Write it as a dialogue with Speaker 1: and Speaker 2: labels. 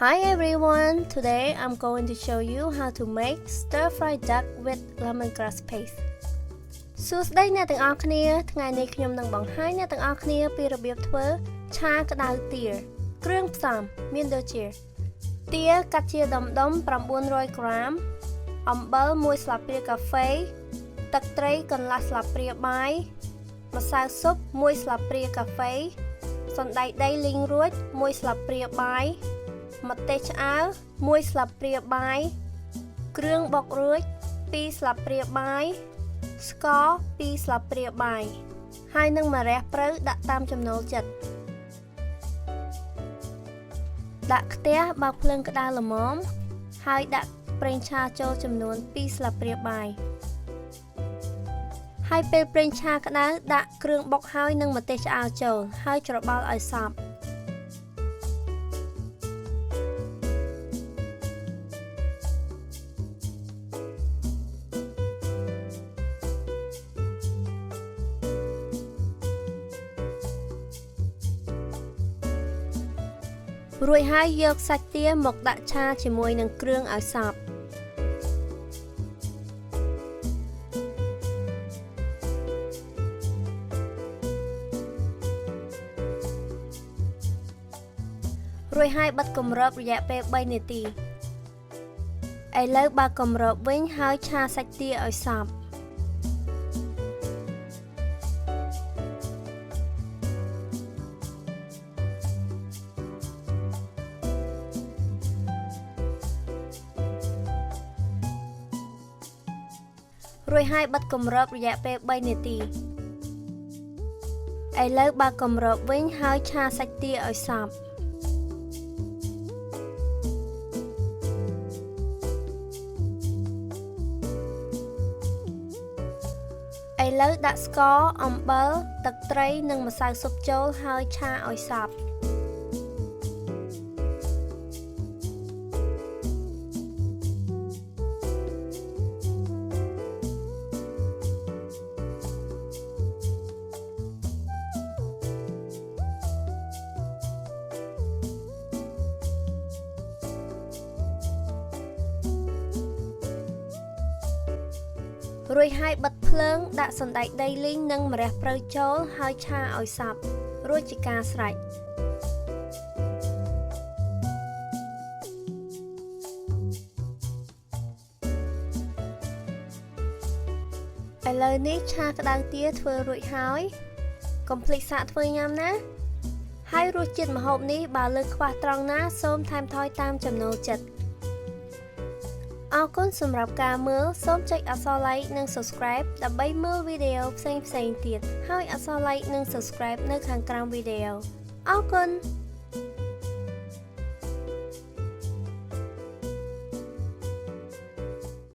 Speaker 1: Hi everyone, today I'm going to show you how to make stir-fried duck with lemongrass paste. សួស្តីអ្នកទាំងអស់គ្នាថ្ងៃនេះខ្ញុំនឹងបង្ហាញអ្នកទាំងអស់គ្នាពីរបៀបធ្វើឆាក្តៅទាគ្រឿងផ្សំមានដូចជាទាកាត់ជាដុំ900ក្រាមអំបិល1ស្លាបព្រាកាហ្វេទឹកត្រីកន្លះស្លាបព្រាបាយម្សៅស៊ុប1ស្លាបព្រាកាហ្វេសណ្តែកដីលីងរួច1ស្លាបព្រាបាយម្ទេសឆ្អើរ1ស្លាបព្រាបាយគ្រឿងបុករួច2ស្លាបព្រាបាយស្ករ2ស្លាបព្រាបាយហើយនឹងម្រះព្រៅដាក់តាមចំណូលចិត្តដាក់ខ្ទះបើកភ្លើងក្តៅល្មមហើយដាក់ប្រេងឆាចូលចំនួន2ស្លាបព្រាបាយហើយពេលប្រេងឆាក្តៅដាក់គ្រឿងបុកហើយនិងម្ទេសឆ្អើរចូលហើយច្របល់ឲ្យសព្វរួចហើយយកសាច់ទាមកដាក់ឆាជាមួយនឹងគ្រឿងឲ្យសព្វរួចហើយបិទគម្របរយៈពេល3នាទីឥឡូវបើកគម្របវិញហើយឆាសាច់ទាឲ្យសព្វរួចហើយបិទគម្របរយៈពេល3នាទីឥឡូវបើកគម្របវិញហើយឆាសាច់ទាឲ្យសព្វឥឡូវដាក់ស្ករអំបិលទឹកត្រីនិងម្សៅស៊ុបចូលហើយឆាឲ្យសព្វរួចហើយបិទភ្លើងដាក់សណ្តែកដីលីងនិងម្រះព្រៅចូលហើយឆាឲ្យសព្វរួចជាការស្រេចឥឡូវនេះឆាក្តៅទាធ្វើរួចហើយកុំភ្លេចសាកធ្វើញ៉ាំណាហើយរសជាតិម្ហូបនេះបើលើខ្វះត្រង់ណាសូមថែមថយតាមចំណូលចិត្តអរគុណសម្រាប់ការមើលសូមចុចអក្សរ like និង subscribe ដើម្បីមើលវីដេអូផ្សេងៗទៀតហើយអក្សរ like និង subscribe នៅខាងក្រោមវីដេអូអរគុណ